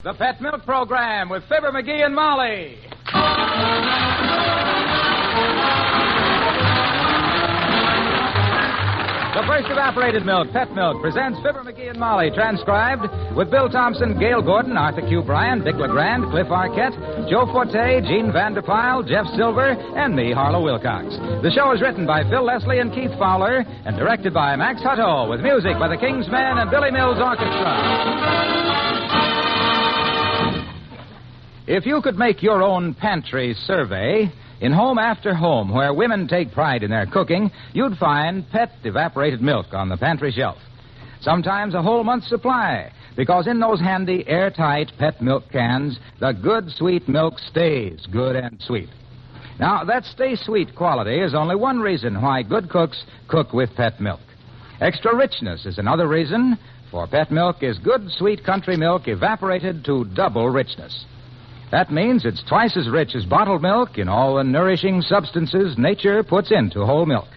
The Pet Milk Program with Fibber, McGee, and Molly. The first evaporated milk, Pet Milk, presents Fibber, McGee, and Molly, transcribed with Bill Thompson, Gail Gordon, Arthur Q. Bryan, Dick LeGrand, Cliff Arquette, Joe Forte, Gene Vanderpyle, Jeff Silver, and me, Harlow Wilcox. The show is written by Phil Leslie and Keith Fowler and directed by Max Hutto, with music by the King's Men and Billy Mills Orchestra. If you could make your own pantry survey, in home after home where women take pride in their cooking, you'd find Pet evaporated milk on the pantry shelf. Sometimes a whole month's supply, because in those handy airtight Pet milk cans, the good sweet milk stays good and sweet. Now, that stay sweet quality is only one reason why good cooks cook with Pet milk. Extra richness is another reason, for Pet milk is good sweet country milk evaporated to double richness. That means it's twice as rich as bottled milk in all the nourishing substances nature puts into whole milk.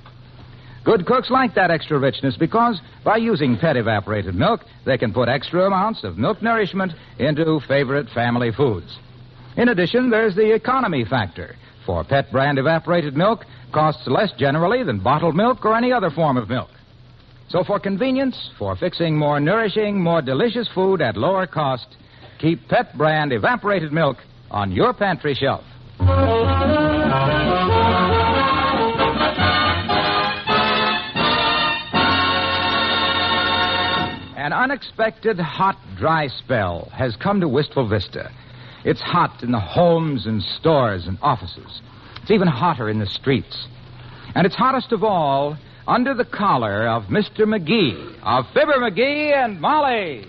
Good cooks like that extra richness because by using Pet evaporated milk, they can put extra amounts of milk nourishment into favorite family foods. In addition, there's the economy factor. For Pet brand evaporated milk costs less generally than bottled milk or any other form of milk. So for convenience, for fixing more nourishing, more delicious food at lower cost, keep Pet brand evaporated milk on your pantry shelf. An unexpected hot, dry spell has come to Wistful Vista. It's hot in the homes and stores and offices. It's even hotter in the streets. And it's hottest of all under the collar of Mr. McGee, of Fibber, McGee, and Molly.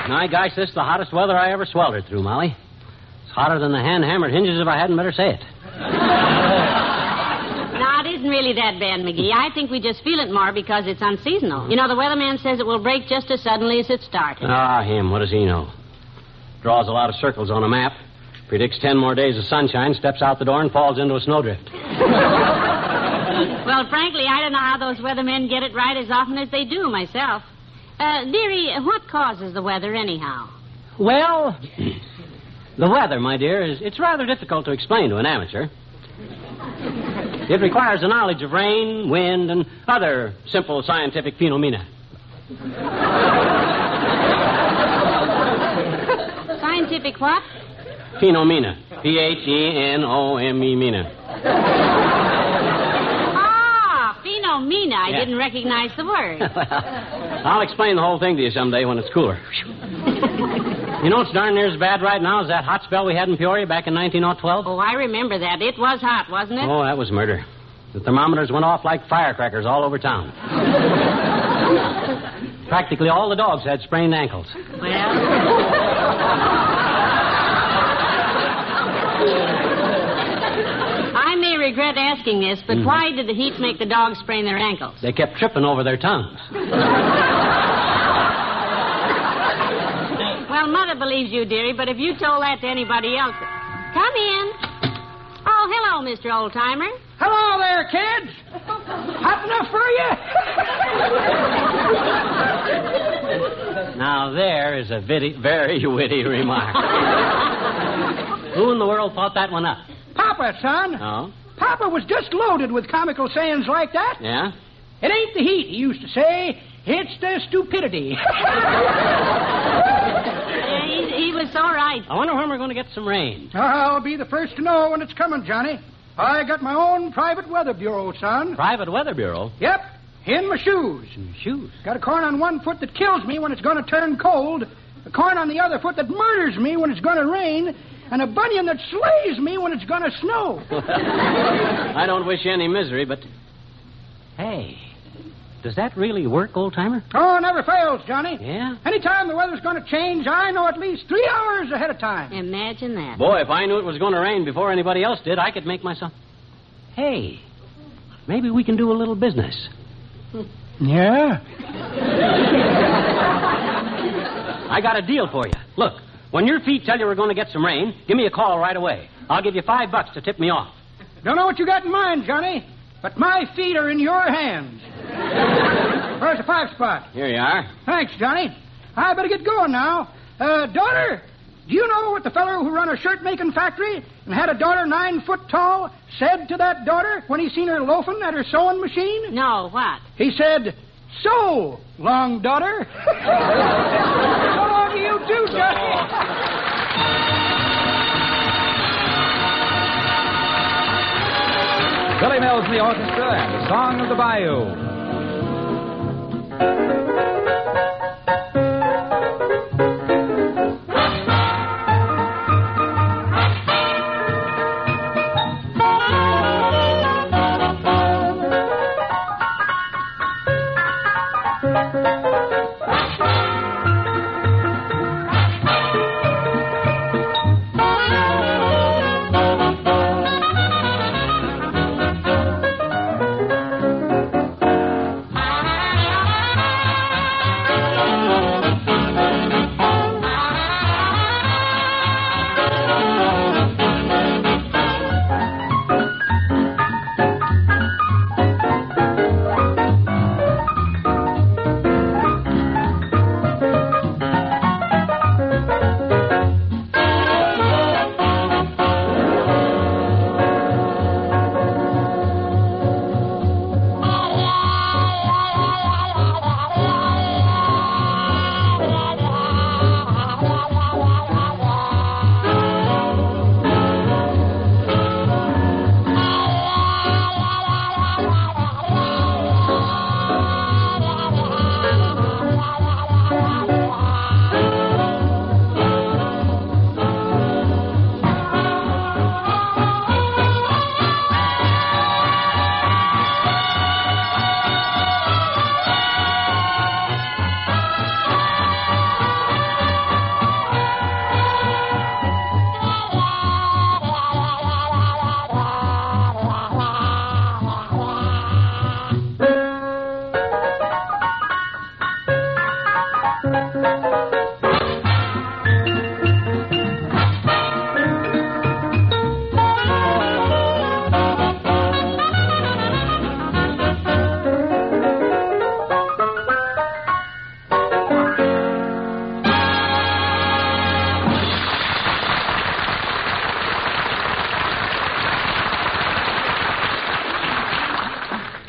My gosh, this is the hottest weather I ever sweltered through, Molly. It's hotter than the hand-hammered hinges if I hadn't better say it. No, it isn't really that bad, McGee. I think we just feel it more because it's unseasonal. You know, the weatherman says it will break just as suddenly as it started. Ah, him. What does he know? Draws a lot of circles on a map, predicts 10 more days of sunshine, steps out the door, and falls into a snowdrift. Well, frankly, I don't know how those weathermen get it right as often as they do myself. Dearie, what causes the weather anyhow? Well, the weather, my dear, it's rather difficult to explain to an amateur. It requires a knowledge of rain, wind, and other simple scientific phenomena. Scientific what? Phenomena. Phenomena. Phenomena. I didn't recognize the word. Well, I'll explain the whole thing to you someday when it's cooler. You know, it's darn near as bad right now as that hot spell we had in Peoria back in 1912. Oh, I remember that. It was hot, wasn't it? Oh, that was murder. The thermometers went off like firecrackers all over town. Practically all the dogs had sprained ankles. Well... I may regret asking this, but why did the heat make the dogs sprain their ankles? They kept tripping over their tongues. Well, Mother believes you, dearie, but if you told that to anybody else... Come in. Oh, hello, Mr. Oldtimer. Hello there, kids. Hot enough for you? Now, there is a very witty remark. Who in the world thought that one up? Papa, son. Oh? Papa was just loaded with comical sayings like that. Yeah? It ain't the heat, he used to say. It's the stupidity. He was so right. I wonder when we're going to get some rain. I'll be the first to know when it's coming, Johnny. I got my own private weather bureau, son. Private weather bureau? Yep, in my shoes. Shoes? Got a corn on one foot that kills me when it's going to turn cold, a corn on the other foot that murders me when it's going to rain, and a bunion that slays me when it's going to snow. I don't wish you any misery, but... Hey, does that really work, old-timer? Oh, never fails, Johnny. Yeah? Anytime the weather's going to change, I know at least 3 hours ahead of time. Imagine that. Boy, if I knew it was going to rain before anybody else did, I could make myself... Hey, maybe we can do a little business. Yeah? I got a deal for you. Look, when your feet tell you we're going to get some rain, give me a call right away. I'll give you $5 to tip me off. Don't know what you got in mind, Johnny, but my feet are in your hands. Where's the 5 spot? Here you are. Thanks, Johnny. I better get going now. Daughter, do you know what the fellow who run a shirt-making factory and had a daughter 9 foot tall said to that daughter when he seen her loafing at her sewing machine? No, what? He said, "So long, daughter." So long to you, too, Johnny. Billy Mills and the orchestra and the Song of the Bayou.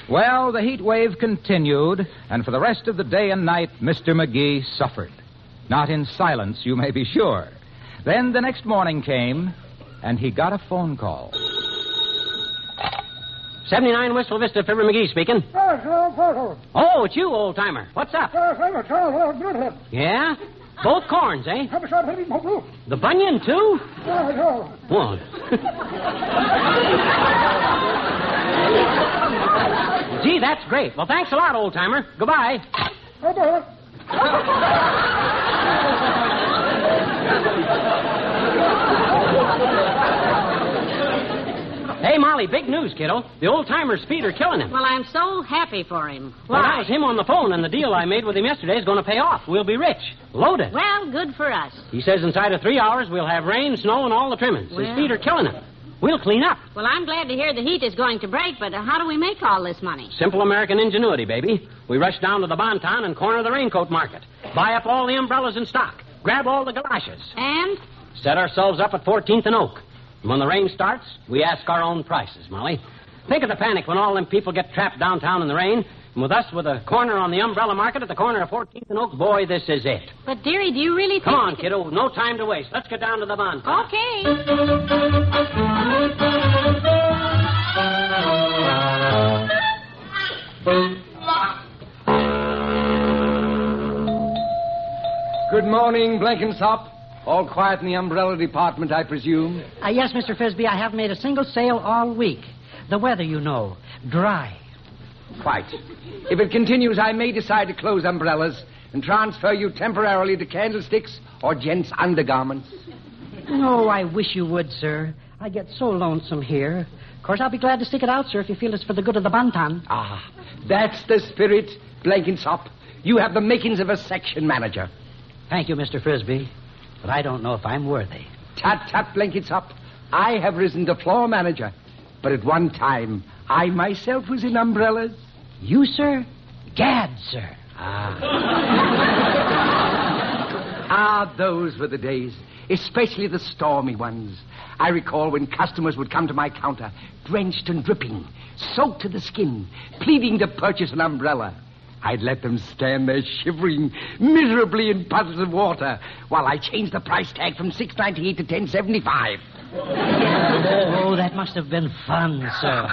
Well, the heat wave continued, and for the rest of the day and night, Mr. McGee suffered. Not in silence, you may be sure. Then the next morning came, and he got a phone call. 79 Wistful Vista, Fibber McGee speaking. Oh, it's you, old-timer. What's up? Yeah? Both corns, eh? The bunion, too? One. Gee, that's great. Well, thanks a lot, old-timer. Goodbye. Hey, Molly, big news, kiddo. The old-timer's feet are killing him. Well, I'm so happy for him. Well, Why? that was him on the phone, and the deal I made with him yesterday is going to pay off. We'll be rich. Loaded. Well, good for us. He says inside of 3 hours we'll have rain, snow, and all the trimmings. His Well. feet are killing him. We'll clean up. Well, I'm glad to hear the heat is going to break, but how do we make all this money? Simple American ingenuity, baby. We rush down to the Bonton and corner the raincoat market. Buy up all the umbrellas in stock. Grab all the galoshes. And? Set ourselves up at 14th and Oak. And when the rain starts, we ask our own prices, Molly. Think of the panic when all them people get trapped downtown in the rain. And with us with a corner on the umbrella market at the corner of 14th and Oak, boy, this is it. But, dearie, do you really think... Come on, kiddo. No time to waste. Let's get down to the Bonton. Okay. Good morning, Blenkinsop. All quiet in the umbrella department, I presume? Yes, Mr. Frisbee, I haven't made a single sale all week. The weather, you know, dry. Quite. If it continues, I may decide to close umbrellas and transfer you temporarily to candlesticks or gents' undergarments. Oh, I wish you would, sir. I get so lonesome here. Of course, I'll be glad to stick it out, sir, if you feel it's for the good of the Bonton. Ah, that's the spirit, Blenkinsop. You have the makings of a section manager. Thank you, Mr. Frisbee. But I don't know if I'm worthy. Tut, tut, Blenkinsop. I have risen to floor manager. But at one time, I myself was in umbrellas. You, sir? Gad, sir. Those were the days, especially the stormy ones. I recall when customers would come to my counter, drenched and dripping, soaked to the skin, pleading to purchase an umbrella. I'd let them stand there shivering miserably in puddles of water while I changed the price tag from $6.98 to $10.75. Oh, that must have been fun, sir.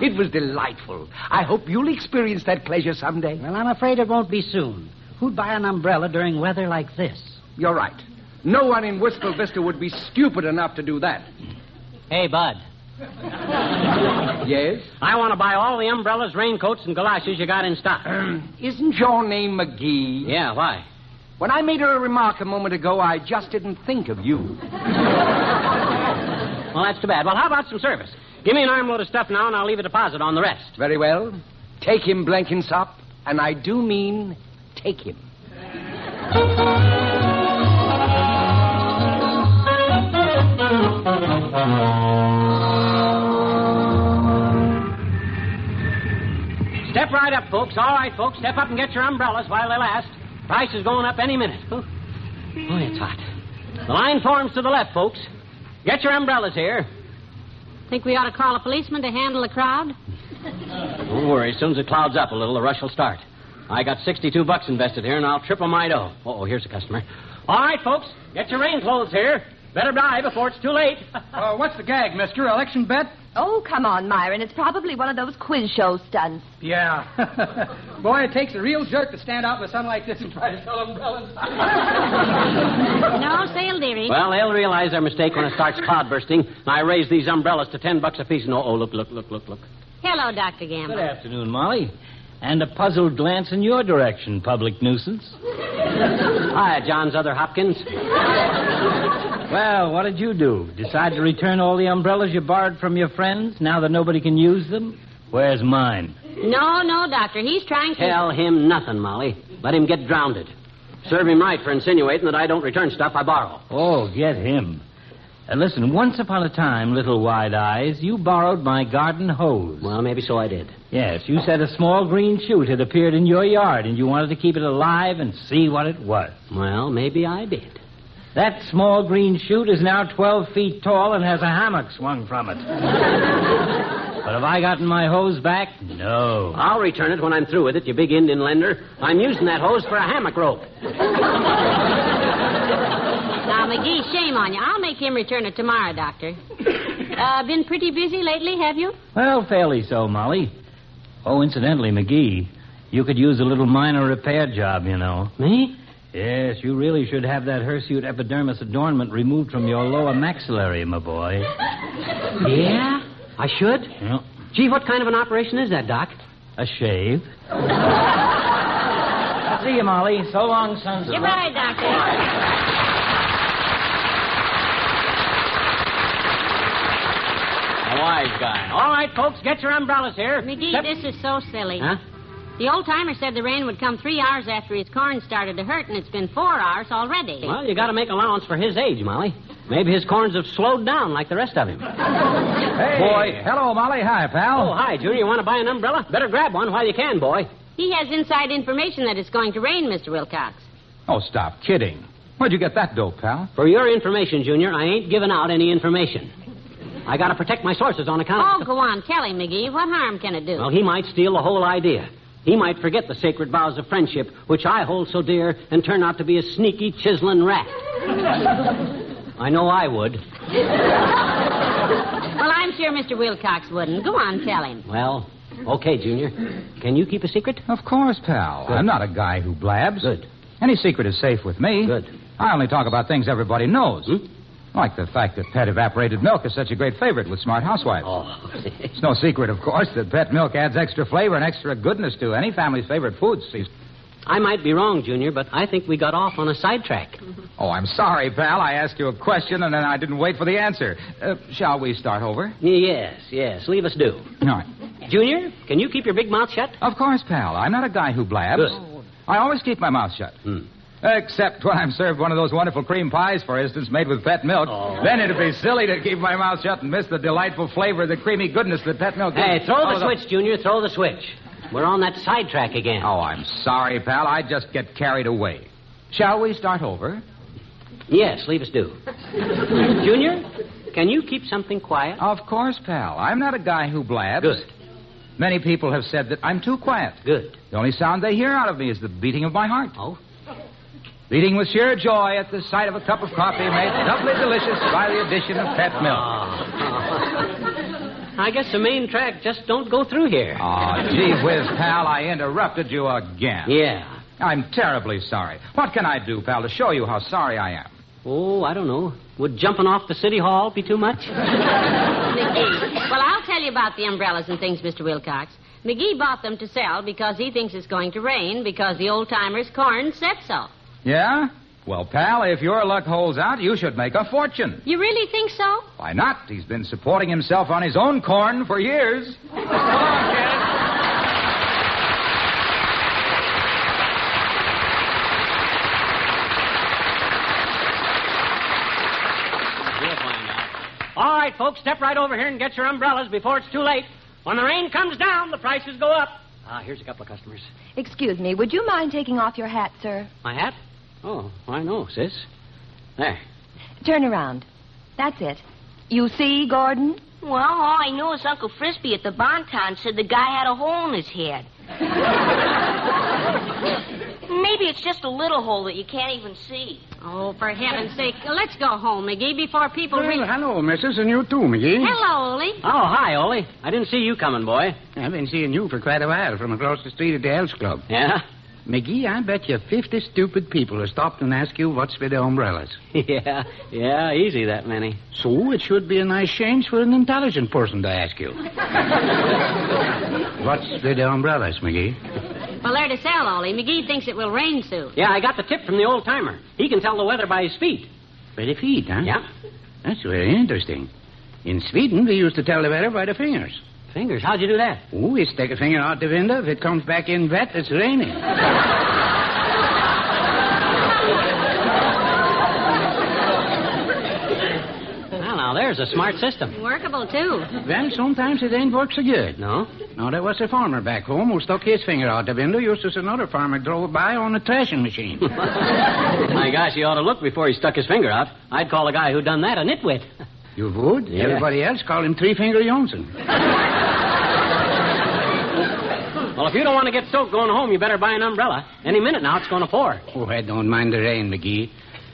It was delightful. I hope you'll experience that pleasure someday. Well, I'm afraid it won't be soon. Who'd buy an umbrella during weather like this? You're right. No one in Wistful Vista would be stupid enough to do that. Hey, Bud. Yes? I want to buy all the umbrellas, raincoats, and galoshes you got in stock. Isn't your name McGee? Yeah, why? When I made a remark a moment ago, I just didn't think of you. Well, that's too bad. Well, how about some service? Give me an armload of stuff now, and I'll leave a deposit on the rest. Very well. Take him, Blenkinsop, and I do mean take him. Step right up, folks. All right, folks. Step up and get your umbrellas while they last. Price is going up any minute. Oh, it's hot. The line forms to the left, folks. Get your umbrellas here. Think we ought to call a policeman to handle the crowd? Don't worry. As soon as it clouds up a little, the rush will start. I got $62 invested here, and I'll triple my dough. Oh, here's a customer. All right, folks. Get your rain clothes here. Better buy before it's too late. What's the gag, mister? Election bet? Oh, come on, Myron. It's probably one of those quiz show stunts. Yeah. Boy, it takes a real jerk to stand out in the sun like this and try to sell umbrellas. No sale, dearie. Well, they'll realize their mistake when it starts cloud bursting. I raise these umbrellas to $10 apiece. And look. Hello, Dr. Gamble. Good afternoon, Molly. And a puzzled glance in your direction, public nuisance. Hi, John's other Hopkins. Well, what did you do? Decide to return all the umbrellas you borrowed from your friends now that nobody can use them? Where's mine? No, Doctor. He's trying to... Tell him nothing, Molly. Let him get drowned. Serve him right for insinuating that I don't return stuff I borrow. Oh, get him. Listen, once upon a time, little wide eyes, you borrowed my garden hose. Well, maybe so I did. Yes, you said a small green shoot had appeared in your yard, and you wanted to keep it alive and see what it was. Well, maybe I did. That small green shoot is now 12 feet tall and has a hammock swung from it. But have I gotten my hose back? No. I'll return it when I'm through with it, you big Indian lender. I'm using that hose for a hammock rope. Now, McGee, shame on you. I'll make him return it tomorrow, Doctor. Been pretty busy lately, have you? Well, fairly so, Molly. Oh, incidentally, McGee, you could use a little minor repair job, you know. Me? Yes, you really should have that hirsute epidermis adornment removed from your lower maxillary, my boy. Yeah? I should? Yeah. Gee, what kind of an operation is that, Doc? A shave. I'll see you, Molly. So long, sons. Goodbye, Doctor. A wise guy. All right, folks, get your umbrellas here. McGee, this is so silly. Huh? The old-timer said the rain would come 3 hours after his corn started to hurt, and it's been 4 hours already. Well, you got to make allowance for his age, Molly. Maybe his corns have slowed down like the rest of him. Hey, boy. Hello, Molly. Hi, pal. Oh, hi, Junior. You want to buy an umbrella? Better grab one while you can, boy. He has inside information that it's going to rain, Mr. Wilcox. Oh, stop kidding. Where'd you get that dope, pal? For your information, Junior, I ain't giving out any information. I got to protect my sources on account Oh, go on. Tell him, McGee. What harm can it do? Well, he might steal the whole idea. He might forget the sacred vows of friendship, which I hold so dear, and turn out to be a sneaky, chiseling rat. I know I would. Well, I'm sure Mr. Wilcox wouldn't. Go on, tell him. Well, okay, Junior. Can you keep a secret? Of course, pal. Good. I'm not a guy who blabs. Good. Any secret is safe with me. Good. I only talk about things everybody knows. Like the fact that pet evaporated milk is such a great favorite with smart housewives. Oh. It's no secret, of course, that pet milk adds extra flavor and extra goodness to any family's favorite foods. I might be wrong, Junior, but I think we got off on a sidetrack. Oh, I'm sorry, pal. I asked you a question, and then I didn't wait for the answer. Shall we start over? Yes. Leave us do. All right. Junior, can you keep your big mouth shut? Of course, pal. I'm not a guy who blabs. Good. I always keep my mouth shut. Except when I'm served one of those wonderful cream pies, for instance, made with pet milk. Oh. Then it'd be silly to keep my mouth shut and miss the delightful flavor, the creamy goodness that pet milk gives. Hey, throw the switch, Junior. Throw the switch. We're on that sidetrack again. Oh, I'm sorry, pal. I just get carried away. Shall we start over? Yes, leave us do. Junior, can you keep something quiet? Of course, pal. I'm not a guy who blabs. Good. Many people have said that I'm too quiet. Good. The only sound they hear out of me is the beating of my heart. Oh? Beating with sheer joy at the sight of a cup of coffee made doubly delicious by the addition of pet milk. I guess the main track just don't go through here. Oh, gee whiz, pal, I interrupted you again. Yeah. I'm terribly sorry. What can I do, pal, to show you how sorry I am? Oh, I don't know. Would jumping off the city hall be too much? McGee, well, I'll tell you about the umbrellas and things, Mr. Wilcox. McGee bought them to sell because he thinks it's going to rain because the old-timers' corn said so. Yeah? Well, pal, if your luck holds out, you should make a fortune. You really think so? Why not? He's been supporting himself on his own corn for years. Come on, kid. All right, folks, step right over here and get your umbrellas before it's too late. When the rain comes down, the prices go up. Here's a couple of customers. Excuse me, would you mind taking off your hat, sir? My hat? Oh, I know, sis. There. Turn around. That's it. You see, Gordon? Well, all I know is Uncle Frisbee at the Bonton said the guy had a hole in his head. Maybe it's just a little hole that you can't even see. Oh, for heaven's sake, let's go home, McGee, before people Well, hello, missus, and you too, McGee. Hello, Ole. Oh, hi, Ole. I didn't see you coming, boy. I've been seeing you for quite a while from across the street at the Elks Club. Yeah? McGee, I bet you 50 stupid people have stopped and asked you what's with the umbrellas. Yeah, easy that many. So it should be a nice change for an intelligent person to ask you. What's with the umbrellas, McGee? Well, they're to sell, Ole. McGee thinks it will rain soon. Yeah, I got the tip from the old timer. He can tell the weather by his feet. By the feet, huh? Yeah. That's very interesting. In Sweden, they used to tell the weather by the fingers. Fingers? How'd you do that? Oh, we stick a finger out the window. If it comes back in wet, it's raining. Now, there's a smart system. Workable, too. Well, sometimes it ain't work so good. No? Now, there was a farmer back home who stuck his finger out the window just as another farmer drove by on a thrashing machine. My gosh, he ought to look before he stuck his finger out. I'd call the guy who done that a nitwit. You would? Yeah. Everybody else call him Three-Finger Johnson. Well, if you don't want to get soaked going home, you better buy an umbrella. Any minute now, it's going to pour. Oh, I don't mind the rain, McGee.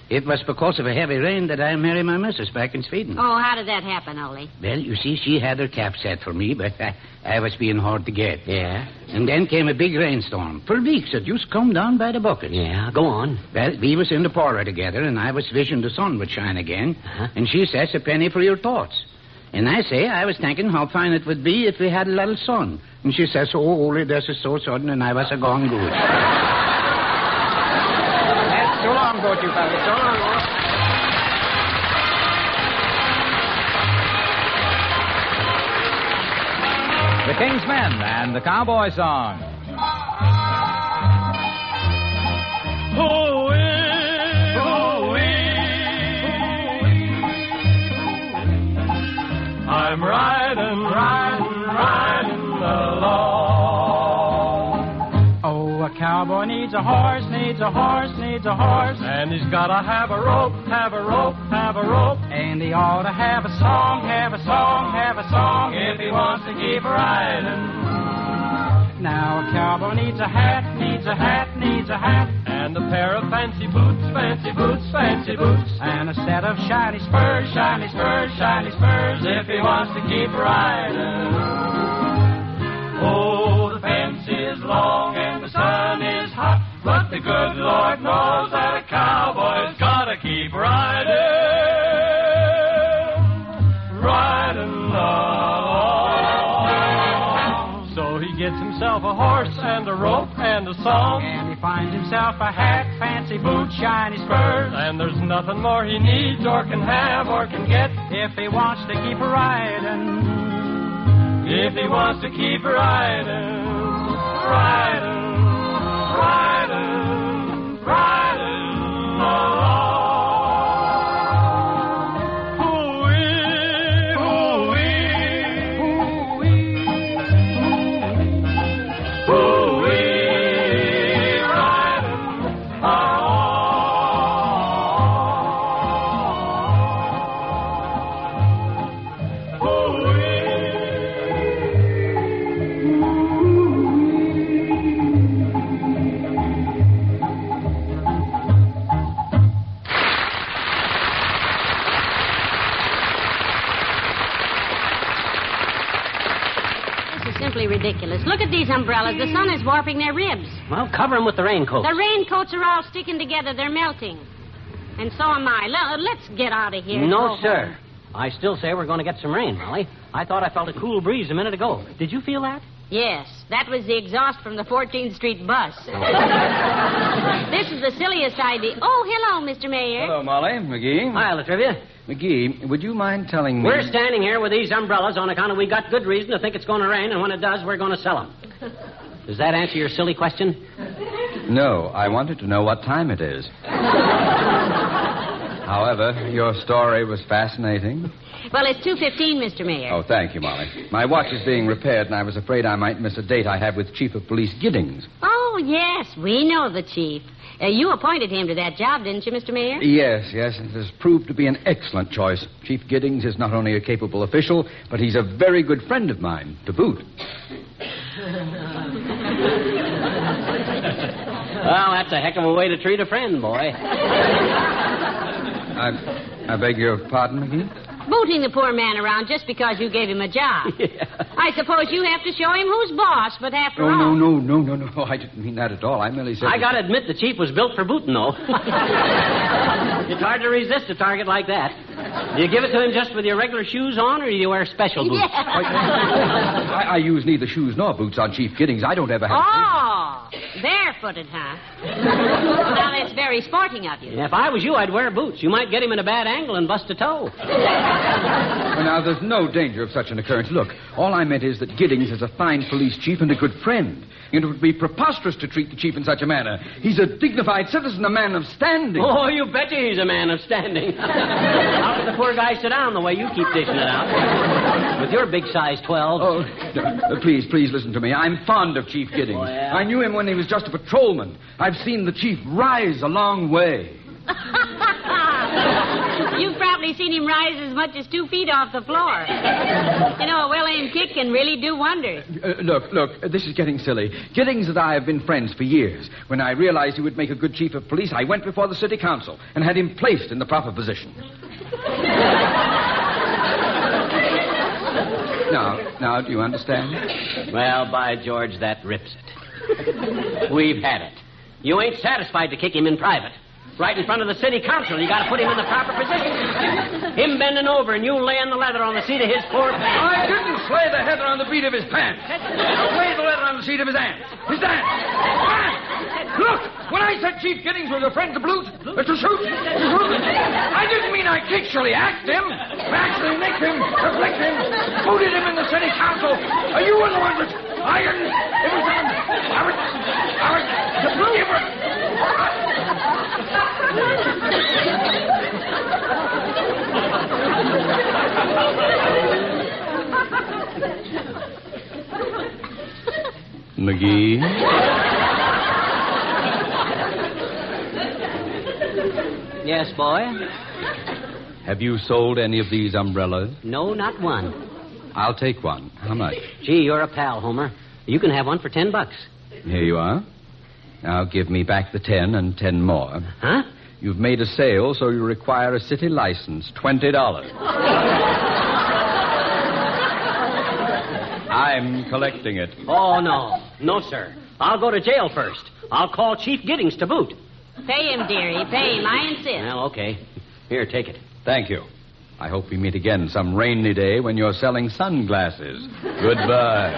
It was because of a heavy rain that I married my missus back in Sweden. Oh, how did that happen, Ole? Well, you see, she had her cap set for me, but I was being hard to get. Yeah? And then came a big rainstorm. For weeks, it just come down by the bucket. Yeah, go on. Well, we was in the parlor together, and I was wishing the sun would shine again. Uh-huh. And she says, a penny for your thoughts. And I say, I was thinking how fine it would be if we had a little sun. And she says, oh, Ole, this is so sudden, and I was a-gone good. So long, both you fellas. So long, Ole. The King's Men and the Cowboy Song. I'm riding along. Oh, a cowboy needs a horse, needs a horse, needs a horse. And he's gotta have a rope, have a rope, have a rope. And he ought to have a song, have a song, have a song. If he wants to keep riding. Now a cowboy needs a hat, needs a hat, needs a hat. And a pair of fancy boots, fancy boots, fancy boots. And a set of shiny spurs, shiny spurs, shiny spurs. If he wants to keep riding. Oh, the fence is long and the sun is hot. But the good Lord knows that a cowboy's gotta keep riding. Riding along. So he gets himself a horse and a rope and a song. And he finds himself a hat, fancy boots, shiny spurs. And there's nothing more he needs or can have or can get if he wants to keep riding. If he wants to keep riding, riding, riding, riding along. Hoo-wee, hoo-wee, hoo-wee, hoo-wee. ridiculous. Look at these umbrellas. The sun is warping their ribs. Well, cover them with the raincoats. The raincoats are all sticking together. They're melting. And so am I. Let's get out of here. No, sir. I still say we're going to get some rain, Molly. I thought I felt a cool breeze a minute ago. Did you feel that? Yes, that was the exhaust from the 14th Street bus. This is the silliest idea. Oh, hello, Mr. Mayor. Hello, Molly. McGee. Hi, Latrivia. McGee, would you mind telling me... We're standing here with these umbrellas on account of we got good reason to think it's going to rain, and when it does, we're going to sell them. Does that answer your silly question? No, I wanted to know what time it is. However, your story was fascinating. Well, it's 2:15, Mr. Mayor. Oh, thank you, Molly. My watch is being repaired, and I was afraid I might miss a date I have with Chief of Police Giddings. Oh, yes, we know the chief. You appointed him to that job, didn't you, Mr. Mayor? Yes. It has proved to be an excellent choice. Chief Giddings is not only a capable official, but he's a very good friend of mine, to boot. Well, that's a heck of a way to treat a friend, boy. I beg your pardon, McGee? Booting the poor man around just because you gave him a job. Yeah. I suppose you have to show him who's boss, but after all... No. I didn't mean that at all. I merely said... I got to admit the chief was built for booting, though. It's hard to resist a target like that. Do you give it to him just with your regular shoes on, or do you wear special boots? Yeah. I use neither shoes nor boots on Chief Giddings. I don't ever have... Oh, barefooted, huh? Now, that's very sporting of you. Yeah, if I was you, I'd wear boots. You might get him in a bad angle and bust a toe. Well, now, there's no danger of such an occurrence. Look, all I meant is that Giddings is a fine police chief and a good friend. It would be preposterous to treat the chief in such a manner. He's a dignified citizen, a man of standing. Oh, you betcha he's a man of standing. How could the poor guy sit down the way you keep dishing it out? With your big size 12. Oh, please listen to me. I'm fond of Chief Giddings. Oh, yeah? I knew him when he was just a patrolman. I've seen the chief rise a long way. You've probably seen him rise as much as 2 feet off the floor. You know, a well-aimed kick can really do wonders. Look, this is getting silly. Giddings and I have been friends for years. When I realized he would make a good chief of police, I went before the city council and had him placed in the proper position. Now, do you understand? Well, by George, that rips it. We've had it. You ain't satisfied to kick him in private. Right in front of the city council, you got to put him in the proper position. Him bending over and you laying the leather on the seat of his poor pants. I didn't slay the heather on the beat of his pants. I laid the leather on the seat of his aunt. His aunt. Look, when I said Chief Giddings was a friend to boot, to shoot, I didn't mean I kickshly axed him. I actually nicked him, afflicted him, booted him in the city council. You were the one that... I didn't... It was... McGee? Yes, boy? Have you sold any of these umbrellas? No, not one. I'll take one. How much? Gee, you're a pal, Homer. You can have one for $10. Here you are. Now give me back the 10 and 10 more. Huh? You've made a sale, so you require a city license. $20. I'm collecting it. Oh, no. No, sir. I'll go to jail first. I'll call Chief Giddings to boot. Pay him, dearie. Pay him. I insist. Well, okay. Here, take it. Thank you. I hope we meet again some rainy day when you're selling sunglasses. Goodbye.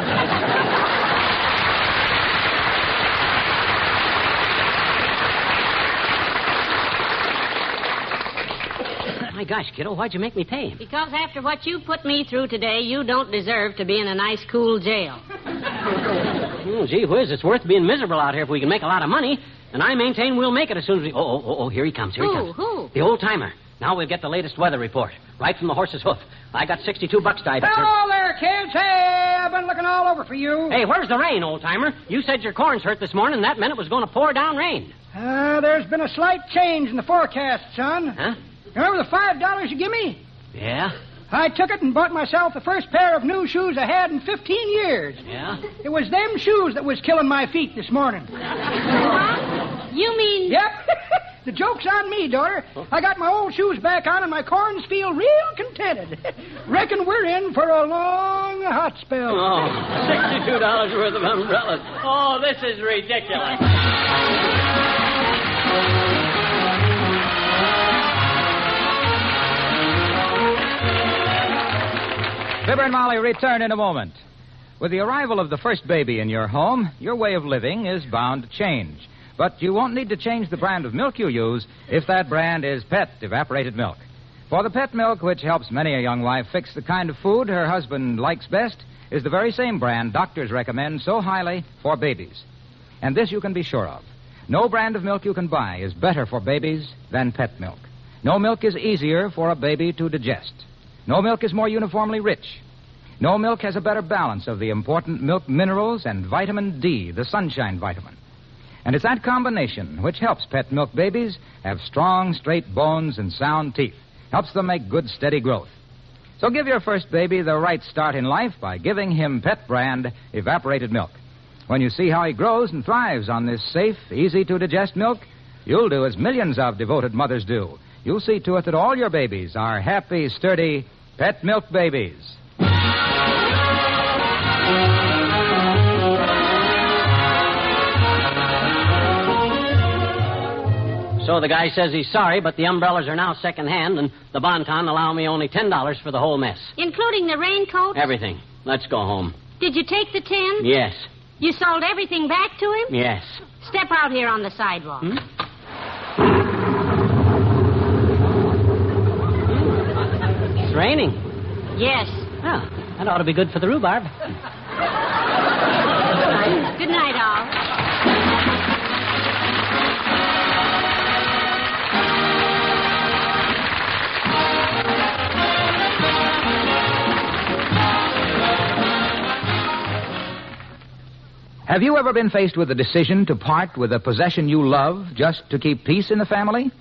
My gosh, kiddo, why'd you make me pay him? Because after what you put me through today, you don't deserve to be in a nice, cool jail. Oh, gee whiz, it's worth being miserable out here if we can make a lot of money. And I maintain we'll make it as soon as we... Oh, here he comes, Who? The old-timer. Now we'll get the latest weather report. Right from the horse's hoof. I got $62 tied up, sir. Hello there, kids. Hey, I've been looking all over for you. Hey, where's the rain, old-timer? You said your corn's hurt this morning, and that meant it was going to pour down rain. There's been a slight change in the forecast, son. Huh? Remember the $5 you give me? Yeah? I took it and bought myself the first pair of new shoes I had in 15 years. Yeah? It was them shoes that was killing my feet this morning. You mean... Yep. The joke's on me, daughter. I got my old shoes back on and my corns feel real contented. Reckon we're in for a long hot spell. Oh, $62 worth of umbrellas. Oh, this is ridiculous. Fibber and Molly return in a moment. With the arrival of the first baby in your home, your way of living is bound to change. But you won't need to change the brand of milk you use if that brand is Pet Evaporated Milk. For the Pet Milk, which helps many a young wife fix the kind of food her husband likes best, is the very same brand doctors recommend so highly for babies. And this you can be sure of. No brand of milk you can buy is better for babies than Pet Milk. No milk is easier for a baby to digest. No milk is more uniformly rich. No milk has a better balance of the important milk minerals and vitamin D, the sunshine vitamin. And it's that combination which helps Pet Milk babies have strong, straight bones and sound teeth. Helps them make good, steady growth. So give your first baby the right start in life by giving him Pet brand Evaporated Milk. When you see how he grows and thrives on this safe, easy-to-digest milk, you'll do as millions of devoted mothers do. You'll see to it that all your babies are happy, sturdy Pet Milk babies. So the guy says he's sorry, but the umbrellas are now second-hand, and the Bonton allow me only $10 for the whole mess. Including the raincoat? Everything. Let's go home. Did you take the 10? Yes. You sold everything back to him? Yes. Step out here on the sidewalk. It's raining. Yes. Oh, that ought to be good for the rhubarb. Good night, all. Have you ever been faced with the decision to part with a possession you love just to keep peace in the family?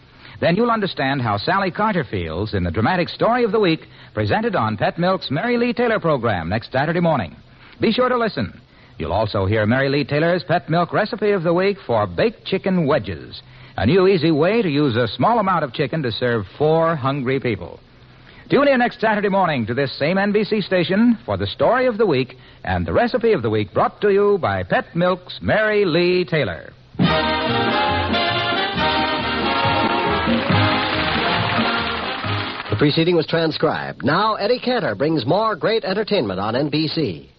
Then you'll understand how Sally Carter feels in the dramatic story of the week presented on Pet Milk's Mary Lee Taylor program next Saturday morning. Be sure to listen. You'll also hear Mary Lee Taylor's Pet Milk recipe of the week for baked chicken wedges, a new easy way to use a small amount of chicken to serve 4 hungry people. Tune in next Saturday morning to this same NBC station for the story of the week and the recipe of the week brought to you by Pet Milk's Mary Lee Taylor. The preceding was transcribed. Now Eddie Cantor brings more great entertainment on NBC.